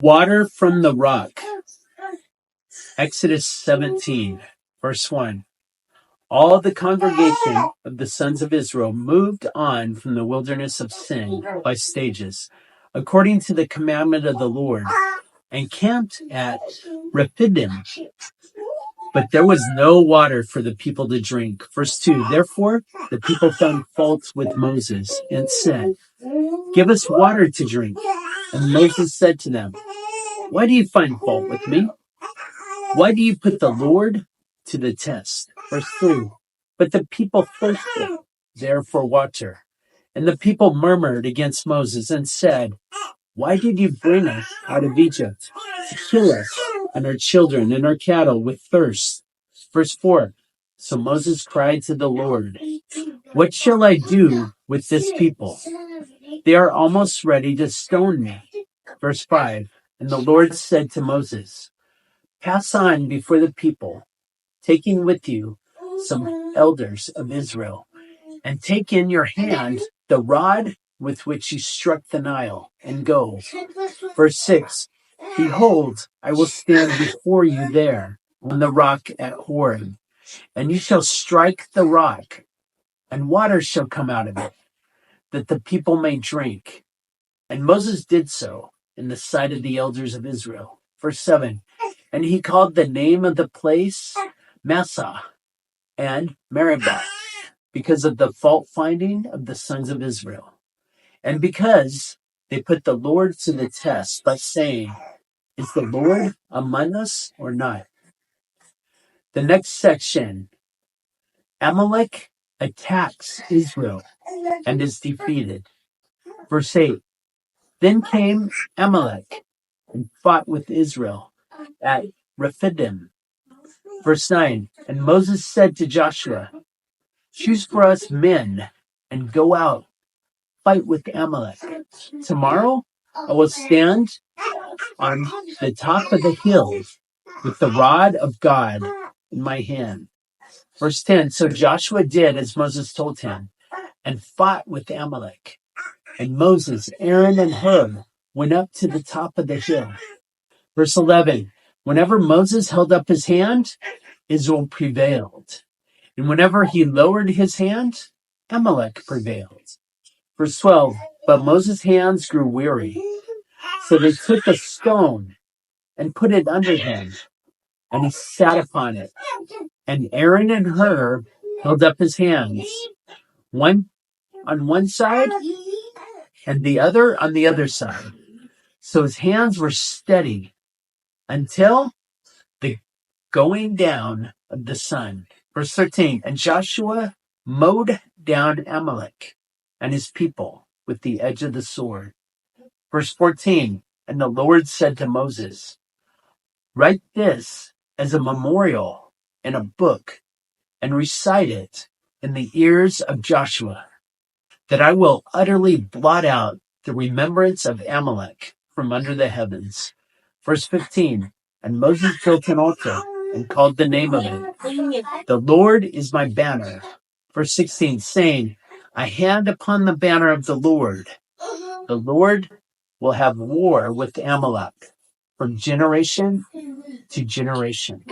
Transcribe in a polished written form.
Water from the rock. Exodus 17, verse 1. All the congregation of the sons of Israel moved on from the wilderness of Sin by stages, according to the commandment of the Lord, and camped at Rephidim. But there was no water for the people to drink. Verse 2. Therefore, the people found fault with Moses and said, "Give us water to drink." And Moses said to them, "Why do you find fault with me? Why do you put the Lord to the test?" Verse 3. But the people thirsted there for water. And the people murmured against Moses and said, "Why did you bring us out of Egypt to kill us and our children and our cattle with thirst?" Verse 4. So Moses cried to the Lord, "What shall I do with this people? They are almost ready to stone me." Verse 5. And the Lord said to Moses, "Pass on before the people, taking with you some elders of Israel, and take in your hand the rod with which you struck the Nile, and go." Verse 6. Behold, I will stand before you there on the rock at Horeb, and you shall strike the rock, and water shall come out of it, that the people may drink. And Moses did so in the sight of the elders of Israel. Verse 7. And he called the name of the place Massah and Meribah, because of the fault finding of the sons of Israel, and because they put the Lord to the test by saying, "Is the Lord among us or not?" The next section, Amalek attacks Israel and is defeated. Verse 8. Then came Amalek and fought with Israel at Rephidim. Verse 9. And Moses said to Joshua, "Choose for us men and go out, fight with Amalek. Tomorrow I will stand on the top of the hill with the rod of God in my hand." Verse 10. So Joshua did as Moses told him and fought with Amalek. And Moses, Aaron, and Hur went up to the top of the hill. Verse 11. Whenever Moses held up his hand, Israel prevailed. And whenever he lowered his hand, Amalek prevailed. Verse 12. But Moses' hands grew weary. So they took a stone and put it under him, and he sat upon it. And Aaron and Hur held up his hands, one on one side and the other on the other side. So his hands were steady until the going down of the sun. Verse 13. And Joshua mowed down Amalek and his people with the edge of the sword. Verse 14. And the Lord said to Moses, "Write this as a memorial in a book and recite it in the ears of Joshua, that I will utterly blot out the remembrance of Amalek from under the heavens." Verse 15. And Moses built an altar and called the name of it, "The Lord is my banner." Verse 16, saying, "I hand upon the banner of the Lord. The Lord will have war with Amalek from generation to generation."